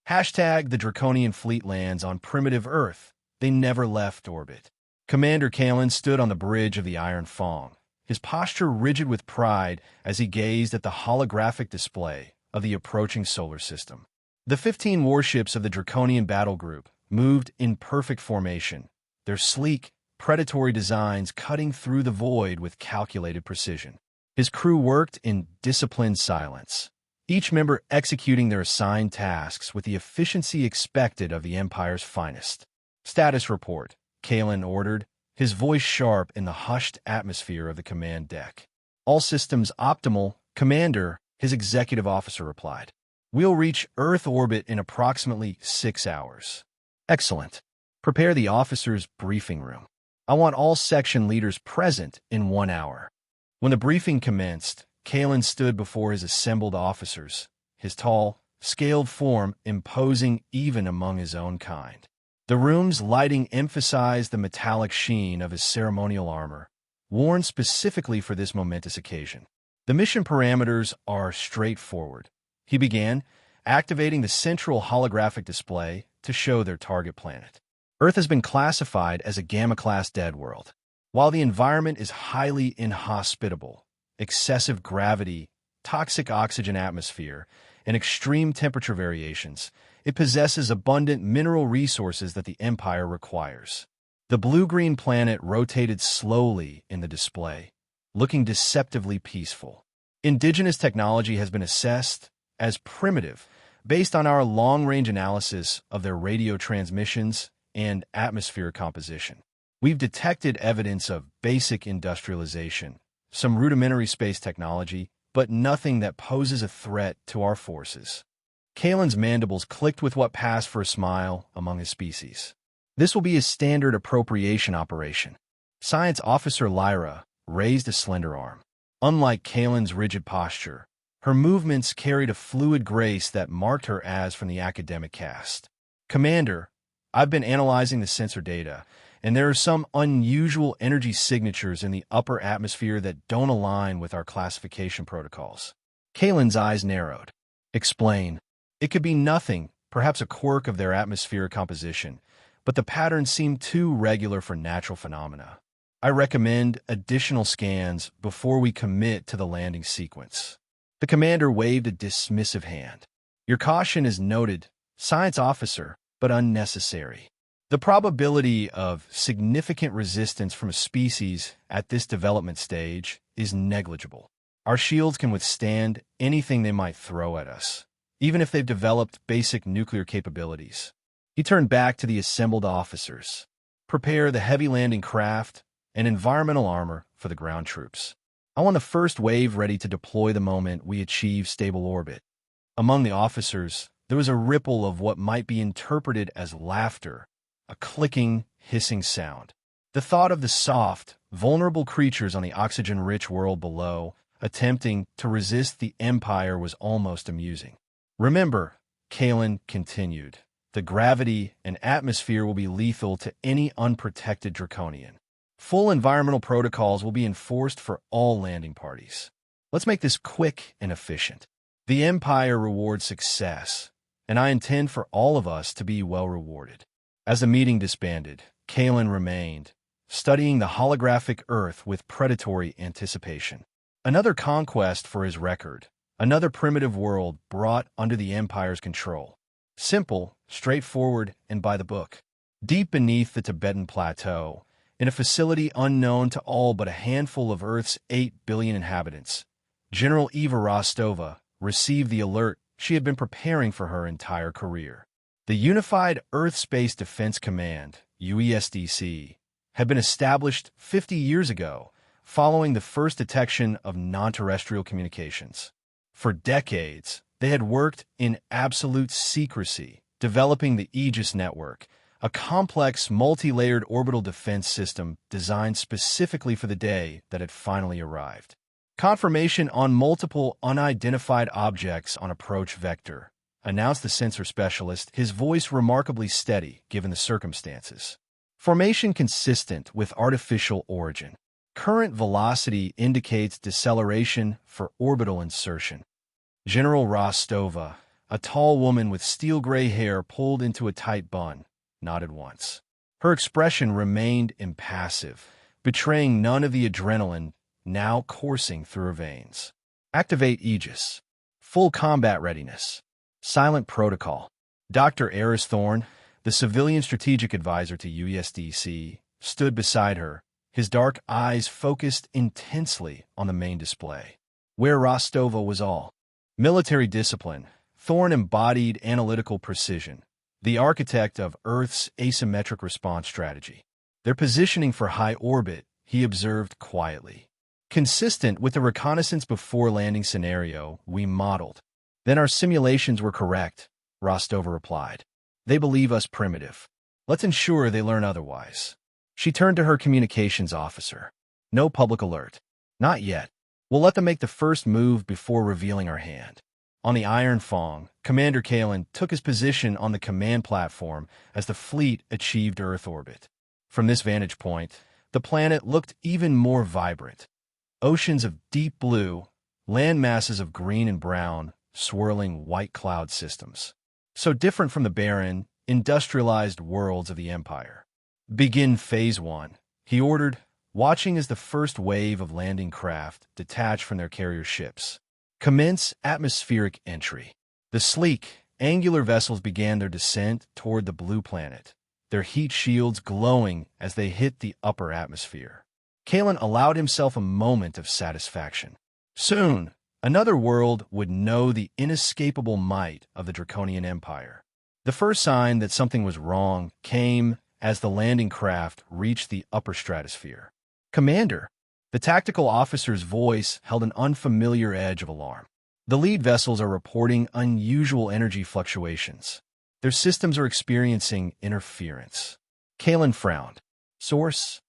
Hashtag the Draconian fleet lands on primitive Earth. They never left orbit. Commander Kalen stood on the bridge of the Iron Fong, his posture rigid with pride as he gazed at the holographic display of the approaching solar system. The 15 warships of the Draconian battle group moved in perfect formation, their sleek, predatory designs cutting through the void with calculated precision. His crew worked in disciplined silence, each member executing their assigned tasks with the efficiency expected of the Empire's finest. "Status report," Kalen ordered, his voice sharp in the hushed atmosphere of the command deck. "All systems optimal, Commander," his executive officer replied. "We'll reach Earth orbit in approximately 6 hours." "Excellent. Prepare the officers' briefing room. I want all section leaders present in 1 hour." When the briefing commenced, Kalen stood before his assembled officers, his tall, scaled form imposing even among his own kind. The room's lighting emphasized the metallic sheen of his ceremonial armor, worn specifically for this momentous occasion. The mission parameters are straightforward. He began, activating the central holographic display to show their target planet. Earth has been classified as a Gamma-class dead world. While the environment is highly inhospitable, excessive gravity, toxic oxygen atmosphere, and extreme temperature variations, it possesses abundant mineral resources that the Empire requires. The blue-green planet rotated slowly in the display, looking deceptively peaceful. Indigenous technology has been assessed as primitive, based on our long-range analysis of their radio transmissions and atmosphere composition. We've detected evidence of basic industrialization, some rudimentary space technology, but nothing that poses a threat to our forces. Kalen's mandibles clicked with what passed for a smile among his species. This will be a standard appropriation operation. Science Officer Lyra raised a slender arm. Unlike Kalen's rigid posture, her movements carried a fluid grace that marked her as from the academic caste. "Commander, I've been analyzing the sensor data, and there are some unusual energy signatures in the upper atmosphere that don't align with our classification protocols." Kalen's eyes narrowed. "Explain." "It could be nothing, perhaps a quirk of their atmospheric composition, but the patterns seem too regular for natural phenomena. I recommend additional scans before we commit to the landing sequence." The commander waved a dismissive hand. "Your caution is noted, Science Officer, but unnecessary. The probability of significant resistance from a species at this development stage is negligible. Our shields can withstand anything they might throw at us, even if they've developed basic nuclear capabilities." He turned back to the assembled officers. "Prepare the heavy landing craft and environmental armor for the ground troops. I want the first wave ready to deploy the moment we achieve stable orbit." Among the officers, there was a ripple of what might be interpreted as laughter, a clicking, hissing sound. The thought of the soft, vulnerable creatures on the oxygen-rich world below attempting to resist the Empire was almost amusing. "Remember," Kalen continued, "the gravity and atmosphere will be lethal to any unprotected Draconian. Full environmental protocols will be enforced for all landing parties. Let's make this quick and efficient. The Empire rewards success, and I intend for all of us to be well rewarded." As the meeting disbanded, Kalen remained, studying the holographic Earth with predatory anticipation. Another conquest for his record, another primitive world brought under the Empire's control. Simple, straightforward, and by the book. Deep beneath the Tibetan Plateau, in a facility unknown to all but a handful of Earth's 8 billion inhabitants, General Eva Rostova received the alert she had been preparing for her entire career. The Unified Earth Space Defense Command, UESDC, had been established 50 years ago, following the first detection of non-terrestrial communications. For decades, they had worked in absolute secrecy, developing the Aegis network, a complex, multi-layered orbital defense system designed specifically for the day that had finally arrived. "Confirmation on multiple unidentified objects on approach vector," announced the sensor specialist, his voice remarkably steady given the circumstances. "Formation consistent with artificial origin. Current velocity indicates deceleration for orbital insertion." General Rostova, A tall woman with steel-gray hair pulled into a tight bun, nodded once. Her expression remained impassive, betraying none of the adrenaline now coursing through her veins. Activate Aegis. Full combat readiness. Silent protocol. Dr. Eris Thorne, the civilian strategic advisor to USDC, stood beside her, his dark eyes focused intensely on the main display. Where Rostova was all. Military discipline. Thorne embodied analytical precision, the architect of Earth's asymmetric response strategy. Their positioning for high orbit, he observed quietly. Consistent with the reconnaissance before landing scenario we modeled. Then our simulations were correct, Rostova replied. They believe us primitive. Let's ensure they learn otherwise. She turned to her communications officer. No public alert. Not yet. We'll let them make the first move before revealing our hand. On the Iron Fong, Commander Kalen took his position on the command platform as the fleet achieved Earth orbit. From this vantage point, the planet looked even more vibrant. Oceans of deep blue, land masses of green and brown, swirling white cloud systems. So different from the barren, industrialized worlds of the Empire. Begin Phase 1, he ordered, watching as the first wave of landing craft detached from their carrier ships. Commence atmospheric entry. The sleek, angular vessels began their descent toward the blue planet, their heat shields glowing as they hit the upper atmosphere. Kalen allowed himself a moment of satisfaction. Soon, another world would know the inescapable might of the Draconian Empire. The first sign that something was wrong came as the landing craft reached the upper stratosphere. Commander, the tactical officer's voice held an unfamiliar edge of alarm. The lead vessels are reporting unusual energy fluctuations. Their systems are experiencing interference. Kalen frowned. Source?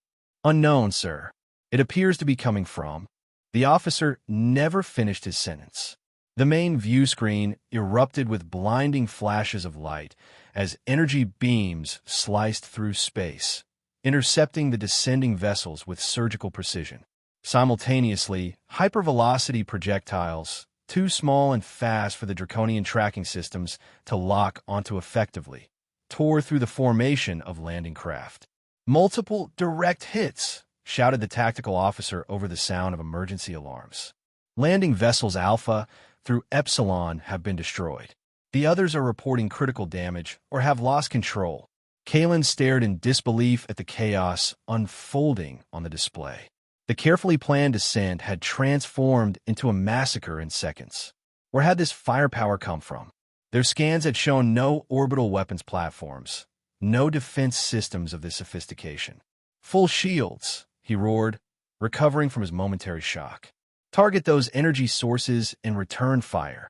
Unknown, sir. It appears to be coming from. The officer never finished his sentence. The main view screen erupted with blinding flashes of light as energy beams sliced through space, intercepting the descending vessels with surgical precision. Simultaneously, hypervelocity projectiles, too small and fast for the Draconian tracking systems to lock onto effectively, tore through the formation of landing craft. Multiple direct hits, shouted the tactical officer over the sound of emergency alarms. Landing vessels Alpha through Epsilon have been destroyed. The others are reporting critical damage or have lost control. Kalen stared in disbelief at the chaos unfolding on the display. The carefully planned descent had transformed into a massacre in seconds. Where had this firepower come from? Their scans had shown no orbital weapons platforms, no defense systems of this sophistication. Full shields, he roared, recovering from his momentary shock. Target those energy sources and return fire.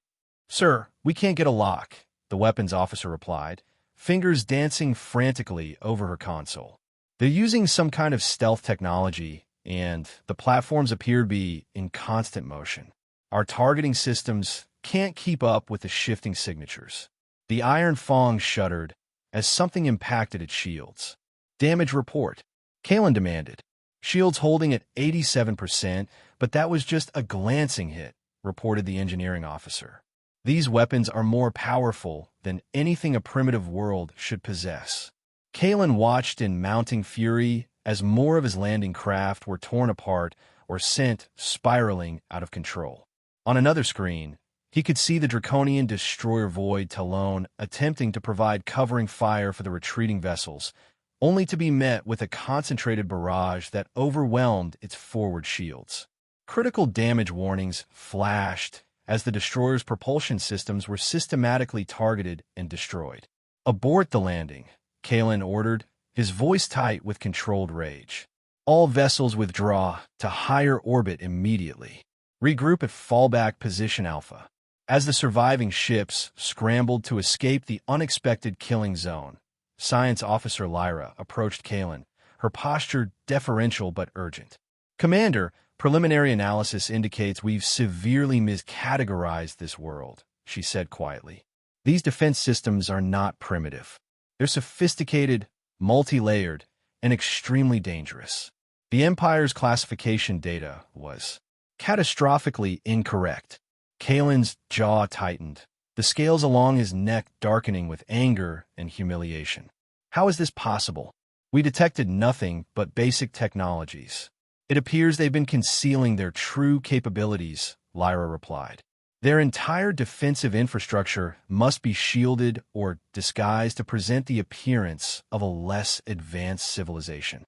Sir, we can't get a lock, the weapons officer replied, fingers dancing frantically over her console. They're using some kind of stealth technology, and the platforms appear to be in constant motion. Our targeting systems can't keep up with the shifting signatures. The Iron Fong shuddered as something impacted its shields. Damage report, Kalen demanded. Shields holding at 87%, but that was just a glancing hit, reported the engineering officer. These weapons are more powerful than anything a primitive world should possess. Kalen watched in mounting fury as more of his landing craft were torn apart or sent spiraling out of control. On another screen, he could see the Draconian destroyer Void Talon attempting to provide covering fire for the retreating vessels, only to be met with a concentrated barrage that overwhelmed its forward shields. Critical damage warnings flashed as the destroyer's propulsion systems were systematically targeted and destroyed. Abort the landing, Kalen ordered, his voice tight with controlled rage. All vessels withdraw to higher orbit immediately. Regroup at fallback position Alpha. As the surviving ships scrambled to escape the unexpected killing zone, Science Officer Lyra approached Kalen, her posture deferential but urgent. Commander, preliminary analysis indicates we've severely miscategorized this world, she said quietly. These defense systems are not primitive. They're sophisticated, multi-layered, and extremely dangerous. The Empire's classification data was catastrophically incorrect. Kalen's jaw tightened, the scales along his neck darkening with anger and humiliation. How is this possible? We detected nothing but basic technologies. It appears they've been concealing their true capabilities, Lyra replied. Their entire defensive infrastructure must be shielded or disguised to present the appearance of a less advanced civilization.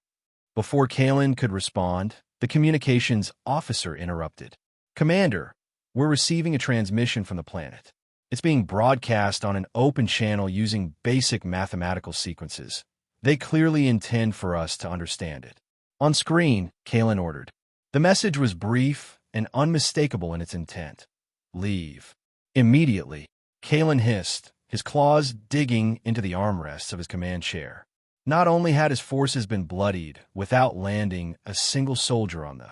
Before Kalen could respond, the communications officer interrupted. Commander, we're receiving a transmission from the planet. It's being broadcast on an open channel using basic mathematical sequences. They clearly intend for us to understand it. On screen, Kalen ordered. The message was brief and unmistakable in its intent. Leave. Immediately, Kalen hissed, his claws digging into the armrests of his command chair. Not only had his forces been bloodied without landing a single soldier on the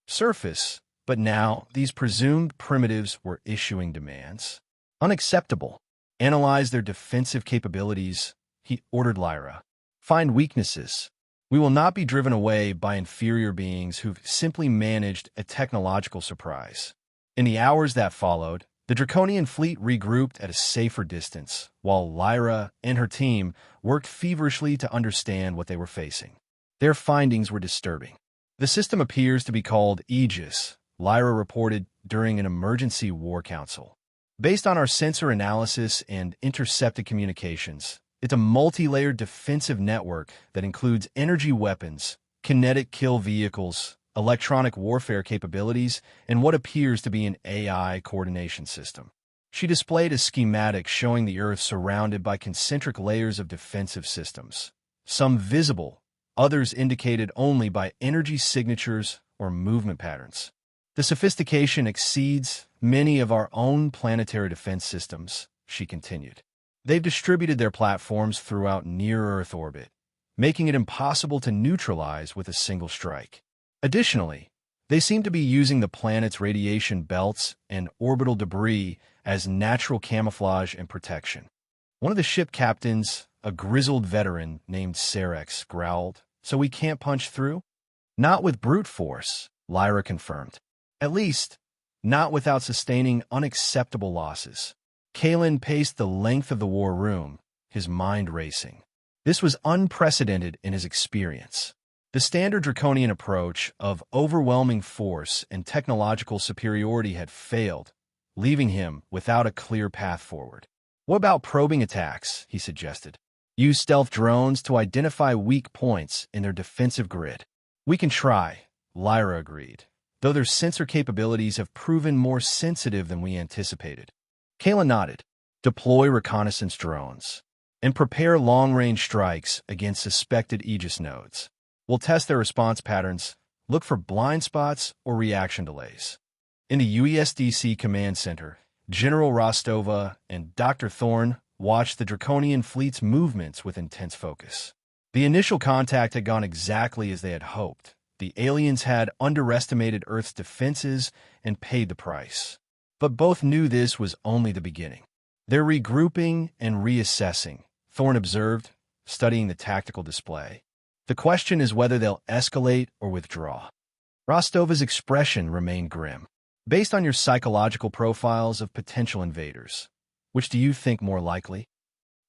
surface, but now these presumed primitives were issuing demands. Unacceptable. Analyze their defensive capabilities, he ordered Lyra. Find weaknesses. We will not be driven away by inferior beings who've simply managed a technological surprise. In the hours that followed, the Draconian fleet regrouped at a safer distance, while Lyra and her team worked feverishly to understand what they were facing. Their findings were disturbing. The system appears to be called Aegis, Lyra reported during an emergency war council. Based on our sensor analysis and intercepted communications, it's a multi-layered defensive network that includes energy weapons, kinetic kill vehicles, electronic warfare capabilities, and what appears to be an AI coordination system. She displayed a schematic showing the Earth surrounded by concentric layers of defensive systems, some visible, others indicated only by energy signatures or movement patterns. The sophistication exceeds many of our own planetary defense systems, she continued. They've distributed their platforms throughout near-Earth orbit, making it impossible to neutralize with a single strike. Additionally, they seem to be using the planet's radiation belts and orbital debris as natural camouflage and protection. One of the ship captains, a grizzled veteran named Cerex, growled, "So we can't punch through?" "Not with brute force," Lyra confirmed. "At least, not without sustaining unacceptable losses." Kalen paced the length of the war room, his mind racing. This was unprecedented in his experience. The standard Draconian approach of overwhelming force and technological superiority had failed, leaving him without a clear path forward. "What about probing attacks?" he suggested. "Use stealth drones to identify weak points in their defensive grid." "We can try," Lyra agreed, though their sensor capabilities have proven more sensitive than we anticipated. Kalen nodded. "Deploy reconnaissance drones and prepare long-range strikes against suspected Aegis nodes. We'll test their response patterns, look for blind spots or reaction delays." In the UESDC command center, General Rostova and Dr. Thorne watched the Draconian fleet's movements with intense focus. The initial contact had gone exactly as they had hoped. The aliens had underestimated Earth's defenses and paid the price. But both knew this was only the beginning. "They're regrouping and reassessing," Thorne observed, studying the tactical display. "The question is whether they'll escalate or withdraw." Rostova's expression remained grim. "Based on your psychological profiles of potential invaders, which do you think more likely?"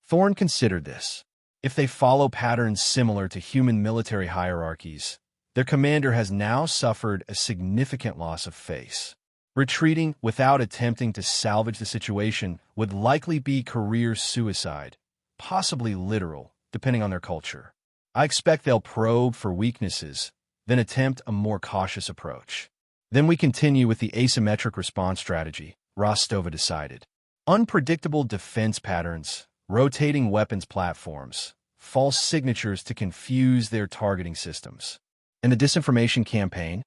Thorne considered this. If they follow patterns similar to human military hierarchies, their commander has now suffered a significant loss of face. Retreating without attempting to salvage the situation would likely be career suicide, possibly literal, depending on their culture. I expect they'll probe for weaknesses, then attempt a more cautious approach. Then we continue with the asymmetric response strategy, Rostova decided. Unpredictable defense patterns, rotating weapons platforms, false signatures to confuse their targeting systems. And the disinformation campaign?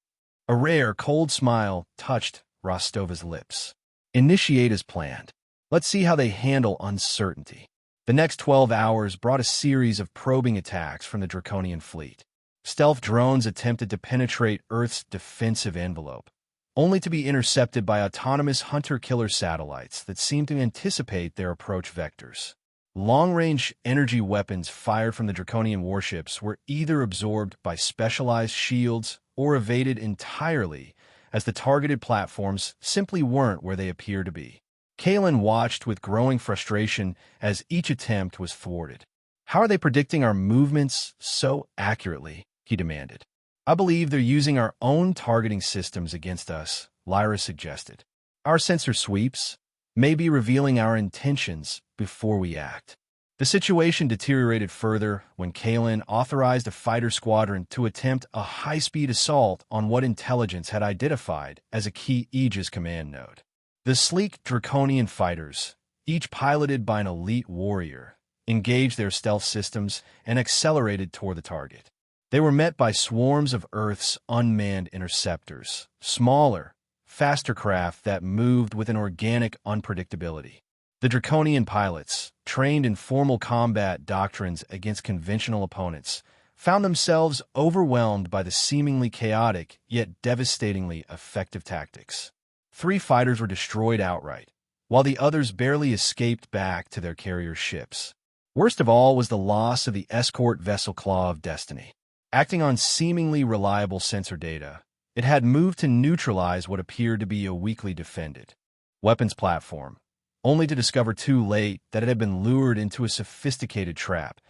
A rare, cold smile touched Rostova's lips. "Initiate as planned. Let's see how they handle uncertainty." The next 12 hours brought a series of probing attacks from the Draconian fleet. Stealth drones attempted to penetrate Earth's defensive envelope, only to be intercepted by autonomous hunter-killer satellites that seemed to anticipate their approach vectors. Long-range energy weapons fired from the Draconian warships were either absorbed by specialized shields or evaded entirely, as the targeted platforms simply weren't where they appear to be. Kalen watched with growing frustration as each attempt was thwarted. "How are they predicting our movements so accurately?" he demanded. "I believe they're using our own targeting systems against us," Lyra suggested. "Our sensor sweeps may be revealing our intentions before we act." The situation deteriorated further when Kalen authorized a fighter squadron to attempt a high-speed assault on what intelligence had identified as a key Aegis command node. The sleek Draconian fighters, each piloted by an elite warrior, engaged their stealth systems and accelerated toward the target. They were met by swarms of Earth's unmanned interceptors, smaller, faster craft that moved with an organic unpredictability. The Draconian pilots, trained in formal combat doctrines against conventional opponents, found themselves overwhelmed by the seemingly chaotic yet devastatingly effective tactics. 3 fighters were destroyed outright, while the others barely escaped back to their carrier ships. Worst of all was the loss of the escort vessel Claw of Destiny. Acting on seemingly reliable sensor data, it had moved to neutralize what appeared to be a weakly defended weapons platform, only to discover too late that it had been lured into a sophisticated trap,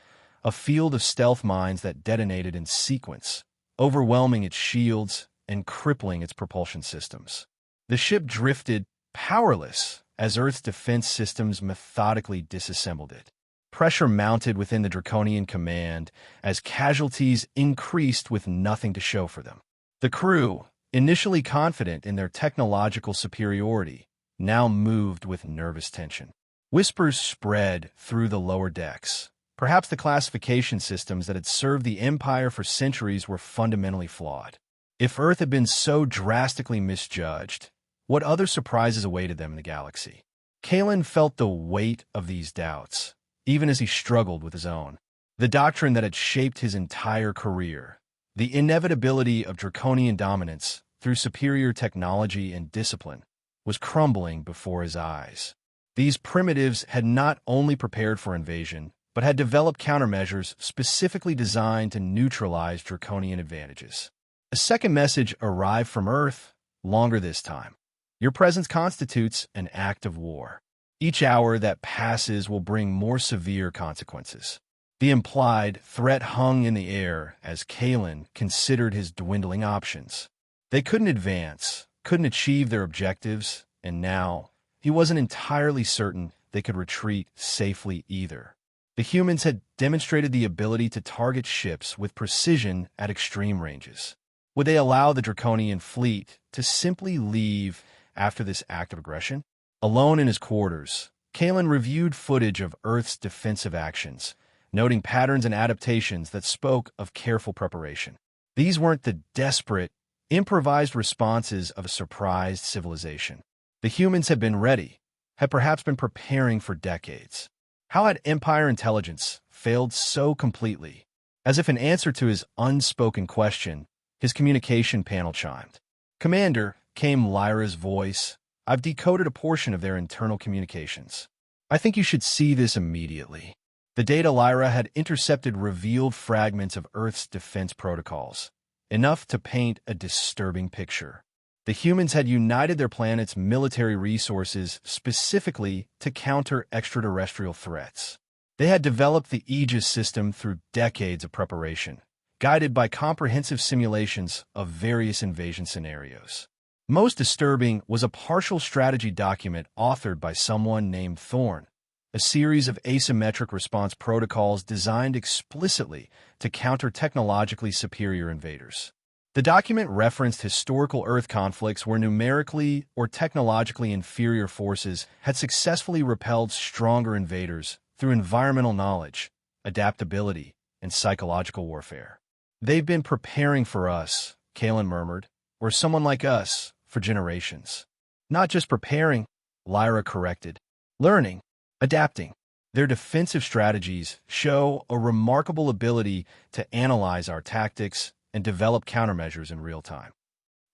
a field of stealth mines that detonated in sequence, overwhelming its shields and crippling its propulsion systems. The ship drifted, powerless, as Earth's defense systems methodically disassembled it. Pressure mounted within the Draconian command as casualties increased with nothing to show for them. The crew, initially confident in their technological superiority, now moved with nervous tension. Whispers spread through the lower decks. Perhaps the classification systems that had served the Empire for centuries were fundamentally flawed. If Earth had been so drastically misjudged, what other surprises awaited them in the galaxy? Kalen felt the weight of these doubts, even as he struggled with his own. The doctrine that had shaped his entire career, the inevitability of Draconian dominance through superior technology and discipline, was crumbling before his eyes. These primitives had not only prepared for invasion, but had developed countermeasures specifically designed to neutralize Draconian advantages. A second message arrived from Earth, longer this time. "Your presence constitutes an act of war. Each hour that passes will bring more severe consequences." The implied threat hung in the air as Kalen considered his dwindling options. They couldn't advance, couldn't achieve their objectives, and now he wasn't entirely certain they could retreat safely either. The humans had demonstrated the ability to target ships with precision at extreme ranges. Would they allow the Draconian fleet to simply leave after this act of aggression? Alone in his quarters, Kalen reviewed footage of Earth's defensive actions, noting patterns and adaptations that spoke of careful preparation. These weren't the desperate, improvised responses of a surprised civilization. The humans had been ready, had perhaps been preparing for decades. How had Empire intelligence failed so completely? As if in answer to his unspoken question, his communication panel chimed. "Commander," came Lyra's voice, "I've decoded a portion of their internal communications. I think you should see this immediately." The data Lyra had intercepted revealed fragments of Earth's defense protocols, enough to paint a disturbing picture. The humans had united their planet's military resources specifically to counter extraterrestrial threats. They had developed the Aegis system through decades of preparation, guided by comprehensive simulations of various invasion scenarios. Most disturbing was a partial strategy document authored by someone named Thorn, a series of asymmetric response protocols designed explicitly to counter technologically superior invaders. The document referenced historical Earth conflicts where numerically or technologically inferior forces had successfully repelled stronger invaders through environmental knowledge, adaptability, and psychological warfare. "They've been preparing for us," Kalen murmured, "or someone like us, for generations." "Not just preparing," Lyra corrected. "Learning, adapting." Their defensive strategies show a remarkable ability to analyze our tactics and develop countermeasures in real time.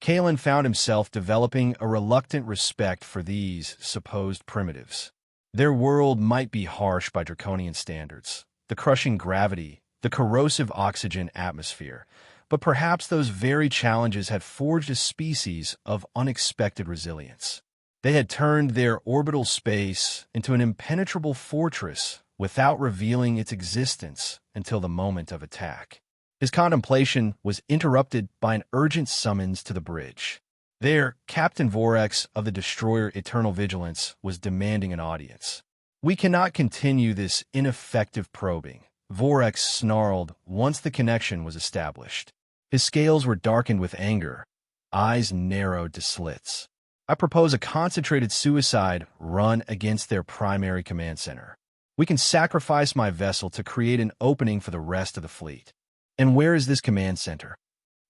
Kalen found himself developing a reluctant respect for these supposed primitives. Their world might be harsh by Draconian standards, the crushing gravity, the corrosive oxygen atmosphere, but perhaps those very challenges had forged a species of unexpected resilience. They had turned their orbital space into an impenetrable fortress without revealing its existence until the moment of attack. His contemplation was interrupted by an urgent summons to the bridge. There, Captain Vorax of the destroyer Eternal Vigilance was demanding an audience. "We cannot continue this ineffective probing," Vorax snarled once the connection was established. His scales were darkened with anger, eyes narrowed to slits. "I propose a concentrated suicide run against their primary command center. We can sacrifice my vessel to create an opening for the rest of the fleet." "And where is this command center?"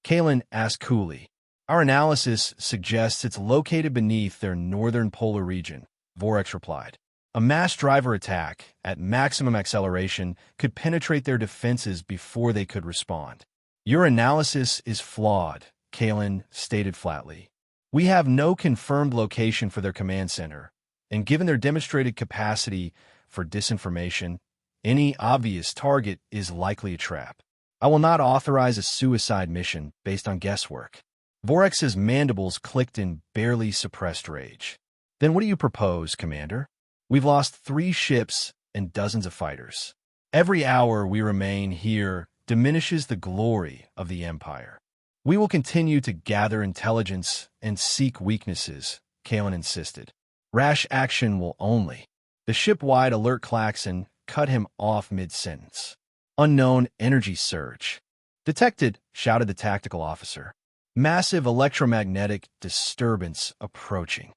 Kalen asked coolly. "Our analysis suggests it's located beneath their northern polar region," Vorax replied. "A mass driver attack at maximum acceleration could penetrate their defenses before they could respond." "Your analysis is flawed," Kalen stated flatly. "We have no confirmed location for their command center, and given their demonstrated capacity for disinformation, any obvious target is likely a trap. I will not authorize a suicide mission based on guesswork." Vorax's mandibles clicked in barely suppressed rage. "Then what do you propose, Commander? We've lost 3 ships and dozens of fighters. Every hour we remain here diminishes the glory of the Empire. We will continue to gather intelligence and seek weaknesses," Kalen insisted. "Rash action will only—" The ship-wide alert klaxon cut him off mid-sentence. "Unknown energy surge detected," shouted the tactical officer. "Massive electromagnetic disturbance approaching."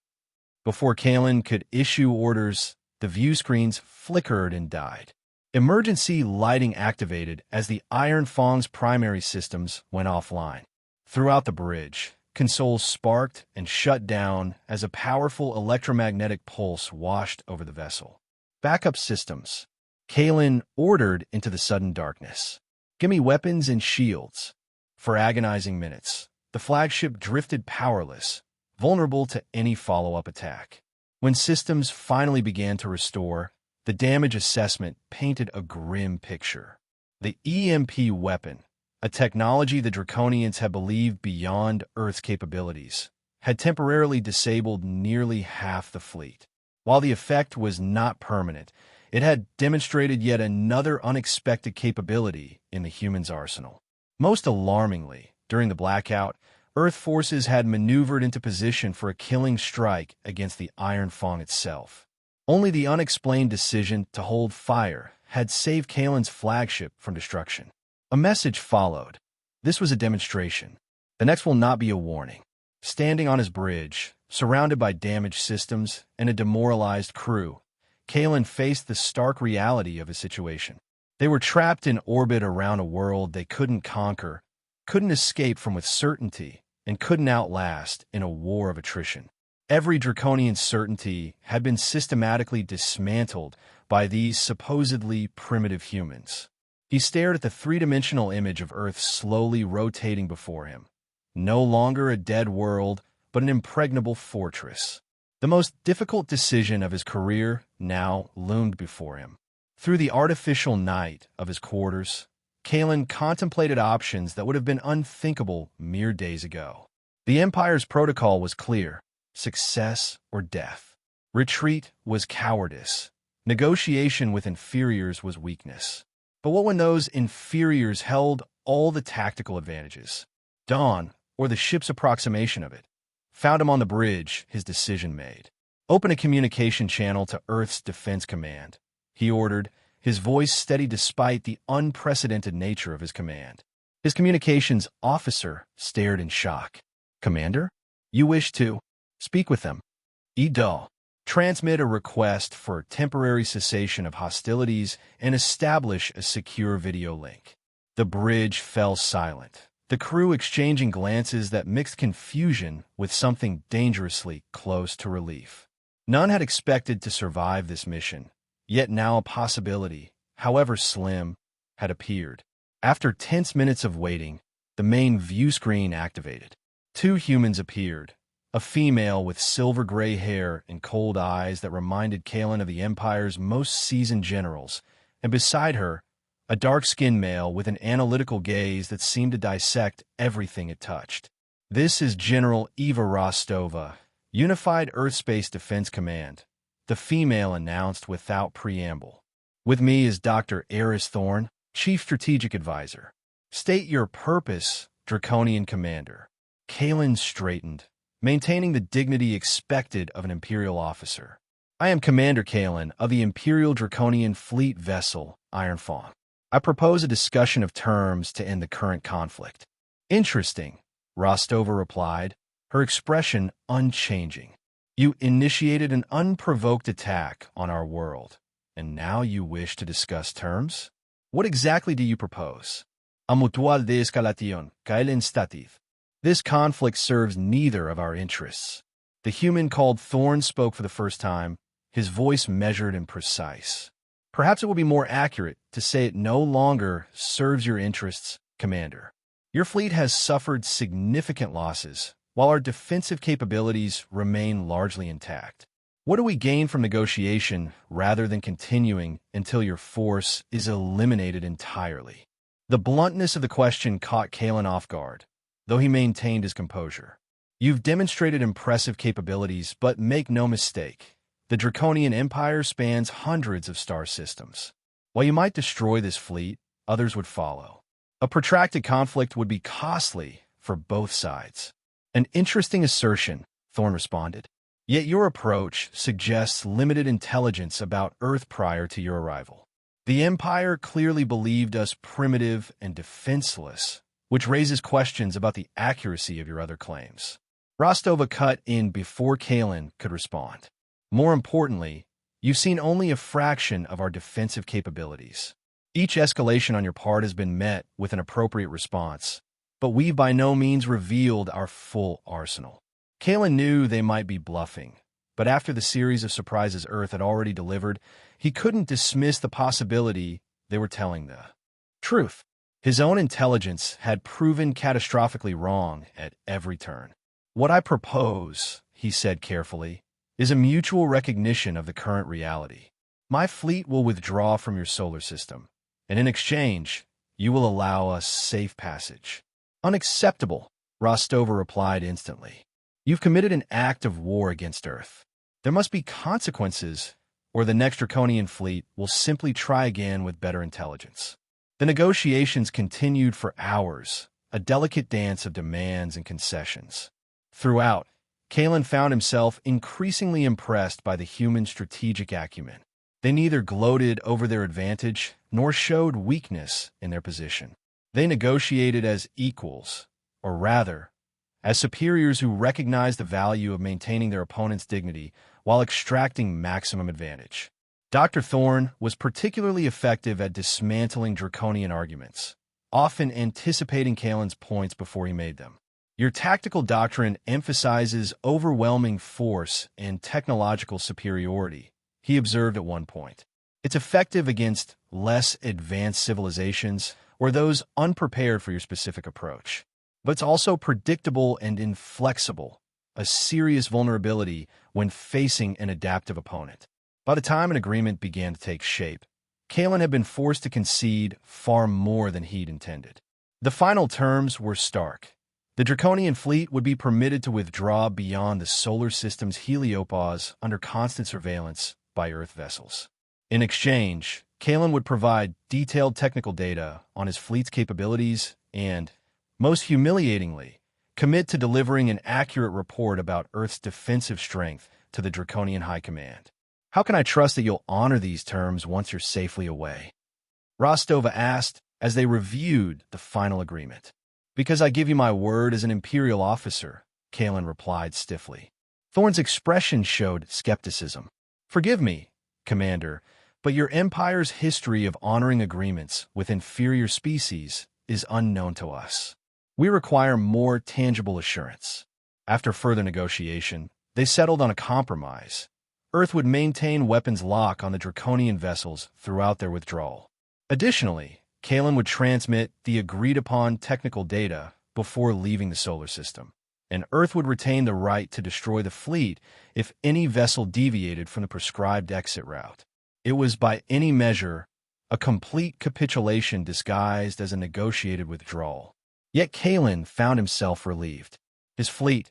Before Kalen could issue orders, the view screens flickered and died. Emergency lighting activated as the Iron Fang's primary systems went offline. Throughout the bridge, consoles sparked and shut down as a powerful electromagnetic pulse washed over the vessel. "Backup systems," Kalen ordered into the sudden darkness. "Give me weapons and shields." For agonizing minutes, the flagship drifted powerless, vulnerable to any follow-up attack. When systems finally began to restore, the damage assessment painted a grim picture. The EMP weapon, a technology the Draconians had believed beyond Earth's capabilities, had temporarily disabled nearly half the fleet. While the effect was not permanent, it had demonstrated yet another unexpected capability in the humans' arsenal. Most alarmingly, during the blackout, Earth forces had maneuvered into position for a killing strike against the Iron Fang itself. Only the unexplained decision to hold fire had saved Kalen's flagship from destruction. A message followed. This was a demonstration. The next will not be a warning. Standing on his bridge, surrounded by damaged systems and a demoralized crew, Kalen faced the stark reality of his situation. They were trapped in orbit around a world they couldn't conquer, couldn't escape from with certainty, and couldn't outlast in a war of attrition. Every Draconian certainty had been systematically dismantled by these supposedly primitive humans. He stared at the three-dimensional image of Earth slowly rotating before him. No longer a dead world, but an impregnable fortress. The most difficult decision of his career now loomed before him. Through the artificial night of his quarters, Kalen contemplated options that would have been unthinkable mere days ago. The Empire's protocol was clear: success or death. Retreat was cowardice. Negotiation with inferiors was weakness. But what when those inferiors held all the tactical advantages? Dawn, or the ship's approximation of it, found him on the bridge, his decision made. "Open a communication channel to Earth's Defense Command," he ordered, his voice steady despite the unprecedented nature of his command. His communications officer stared in shock. "Commander? You wish to speak with them?" "Edo. Transmit a request for temporary cessation of hostilities and establish a secure video link." The bridge fell silent, the crew exchanging glances that mixed confusion with something dangerously close to relief. None had expected to survive this mission, yet now a possibility, however slim, had appeared. After tense minutes of waiting, the main view screen activated. 2 humans appeared, a female with silver-gray hair and cold eyes that reminded Kalen of the Empire's most seasoned generals, and beside her, a dark-skinned male with an analytical gaze that seemed to dissect everything it touched. "This is General Eva Rostova, Unified Earth-Space Defense Command, the female announced without preamble. With me is Dr. Eris Thorne, Chief Strategic Advisor. State your purpose, Draconian Commander. Kalen straightened, maintaining the dignity expected of an Imperial officer. I am Commander Kalen of the Imperial Draconian Fleet vessel, Iron Fawn. I propose a discussion of terms to end the current conflict. Interesting, Rostova replied, her expression unchanging. You initiated an unprovoked attack on our world, and now you wish to discuss terms? What exactly do you propose? A mutual de escalación, Kalen stativ. This conflict serves neither of our interests. The human called Thorne spoke for the first time, his voice measured and precise. Perhaps it will be more accurate to say it no longer serves your interests, Commander. Your fleet has suffered significant losses, while our defensive capabilities remain largely intact. What do we gain from negotiation rather than continuing until your force is eliminated entirely? The bluntness of the question caught Kalen off guard, though he maintained his composure. You've demonstrated impressive capabilities, but make no mistake, the Draconian Empire spans hundreds of star systems. While you might destroy this fleet, others would follow. A protracted conflict would be costly for both sides. An interesting assertion, Thorne responded. Yet your approach suggests limited intelligence about Earth prior to your arrival. The Empire clearly believed us primitive and defenseless, which raises questions about the accuracy of your other claims. Rostova cut in before Kalen could respond. More importantly, you've seen only a fraction of our defensive capabilities. Each escalation on your part has been met with an appropriate response, but we've by no means revealed our full arsenal. Kalen knew they might be bluffing, but after the series of surprises Earth had already delivered, he couldn't dismiss the possibility they were telling the truth. His own intelligence had proven catastrophically wrong at every turn. What I propose, he said carefully, is a mutual recognition of the current reality. My fleet will withdraw from your solar system, and in exchange, you will allow us safe passage. Unacceptable, Rostova replied instantly. You've committed an act of war against Earth. There must be consequences, or the next Draconian fleet will simply try again with better intelligence. The negotiations continued for hours, a delicate dance of demands and concessions. Throughout, Kalen found himself increasingly impressed by the human strategic acumen. They neither gloated over their advantage nor showed weakness in their position. They negotiated as equals, or rather, as superiors who recognized the value of maintaining their opponent's dignity while extracting maximum advantage. Dr. Thorne was particularly effective at dismantling Draconian arguments, often anticipating Kalen's points before he made them. Your tactical doctrine emphasizes overwhelming force and technological superiority, he observed at one point. It's effective against less advanced civilizations or those unprepared for your specific approach. But it's also predictable and inflexible, a serious vulnerability when facing an adaptive opponent. By the time an agreement began to take shape, Kalen had been forced to concede far more than he'd intended. The final terms were stark. The Draconian fleet would be permitted to withdraw beyond the solar system's heliopause under constant surveillance by Earth vessels. In exchange, Kalen would provide detailed technical data on his fleet's capabilities and, most humiliatingly, commit to delivering an accurate report about Earth's defensive strength to the Draconian High Command. How can I trust that you'll honor these terms once you're safely away? Rostova asked as they reviewed the final agreement. Because I give you my word as an Imperial officer, Kalen replied stiffly. Thorne's expression showed skepticism. Forgive me, Commander, but your Empire's history of honoring agreements with inferior species is unknown to us. We require more tangible assurance. After further negotiation, they settled on a compromise. Earth would maintain weapons lock on the Draconian vessels throughout their withdrawal. Additionally, Kalen would transmit the agreed-upon technical data before leaving the solar system, and Earth would retain the right to destroy the fleet if any vessel deviated from the prescribed exit route. It was by any measure a complete capitulation disguised as a negotiated withdrawal. Yet Kalen found himself relieved. His fleet,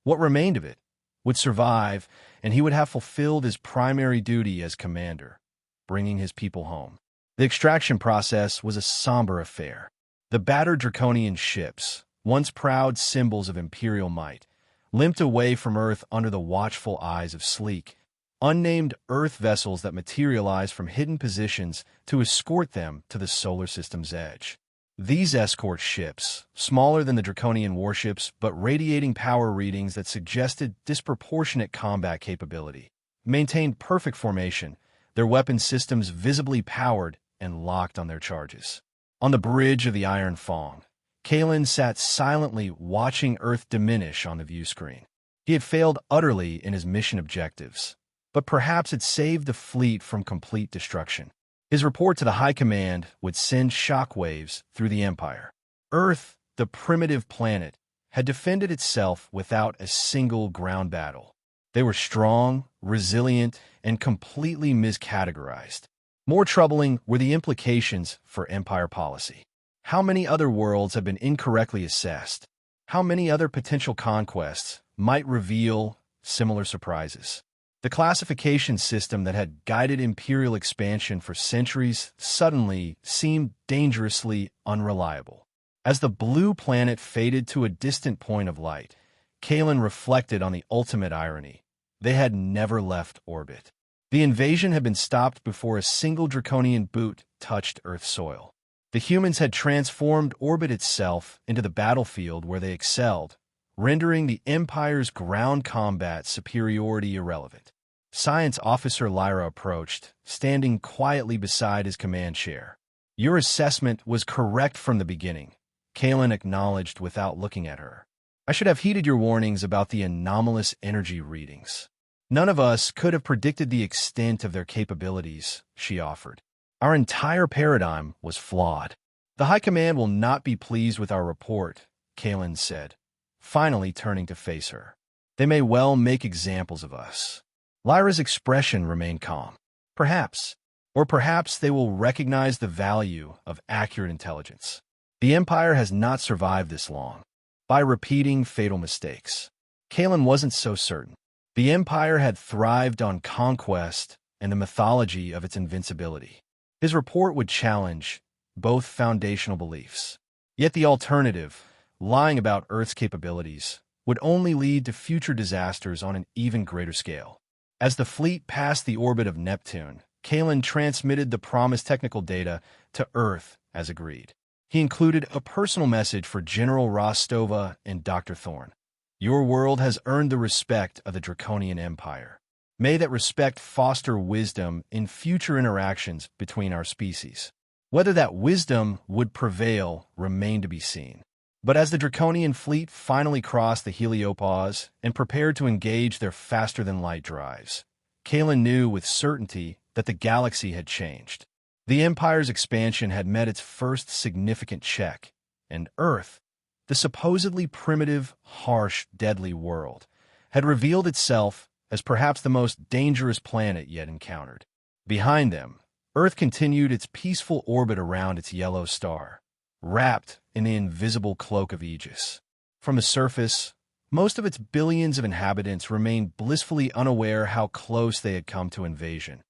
what remained of it, would survive, and he would have fulfilled his primary duty as commander, bringing his people home. The extraction process was a somber affair. The battered Draconian ships, once proud symbols of imperial might, limped away from Earth under the watchful eyes of sleek, unnamed Earth vessels that materialized from hidden positions to escort them to the solar system's edge. These escort ships, smaller than the Draconian warships but radiating power readings that suggested disproportionate combat capability, maintained perfect formation, their weapon systems visibly powered and locked on their charges. On the bridge of the Iron Fong, Kalen sat silently watching Earth diminish on the view screen. He had failed utterly in his mission objectives, but perhaps had saved the fleet from complete destruction. His report to the High Command would send shockwaves through the Empire. Earth, the primitive planet, had defended itself without a single ground battle. They were strong, resilient, and completely miscategorized. More troubling were the implications for Empire policy. How many other worlds have been incorrectly assessed? How many other potential conquests might reveal similar surprises? The classification system that had guided imperial expansion for centuries suddenly seemed dangerously unreliable. As the blue planet faded to a distant point of light, Kalen reflected on the ultimate irony. They had never left orbit. The invasion had been stopped before a single Draconian boot touched Earth soil. The humans had transformed orbit itself into the battlefield where they excelled, rendering the Empire's ground combat superiority irrelevant. Science Officer Lyra approached, standing quietly beside his command chair. "Your assessment was correct from the beginning," Kalen acknowledged without looking at her. "I should have heeded your warnings about the anomalous energy readings. None of us could have predicted the extent of their capabilities," she offered. "Our entire paradigm was flawed." "The High Command will not be pleased with our report," Kalen said, finally turning to face her. "They may well make examples of us." Lyra's expression remained calm. "Perhaps. Or perhaps they will recognize the value of accurate intelligence. The Empire has not survived this long by repeating fatal mistakes." Kalen wasn't so certain. The Empire had thrived on conquest and the mythology of its invincibility. His report would challenge both foundational beliefs. Yet the alternative, lying about Earth's capabilities, would only lead to future disasters on an even greater scale. As the fleet passed the orbit of Neptune, Kalen transmitted the promised technical data to Earth as agreed. He included a personal message for General Rostova and Dr. Thorne. "Your world has earned the respect of the Draconian Empire. May that respect foster wisdom in future interactions between our species." Whether that wisdom would prevail remained to be seen. But as the Draconian fleet finally crossed the heliopause and prepared to engage their faster-than-light drives, Kalen knew with certainty that the galaxy had changed. The Empire's expansion had met its first significant check, and Earth, the supposedly primitive, harsh, deadly world, had revealed itself as perhaps the most dangerous planet yet encountered. Behind them, Earth continued its peaceful orbit around its yellow star, wrapped in the invisible cloak of Aegis. From the surface, most of its billions of inhabitants remained blissfully unaware how close they had come to invasion,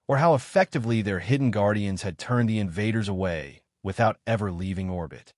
or how effectively their hidden guardians had turned the invaders away without ever leaving orbit.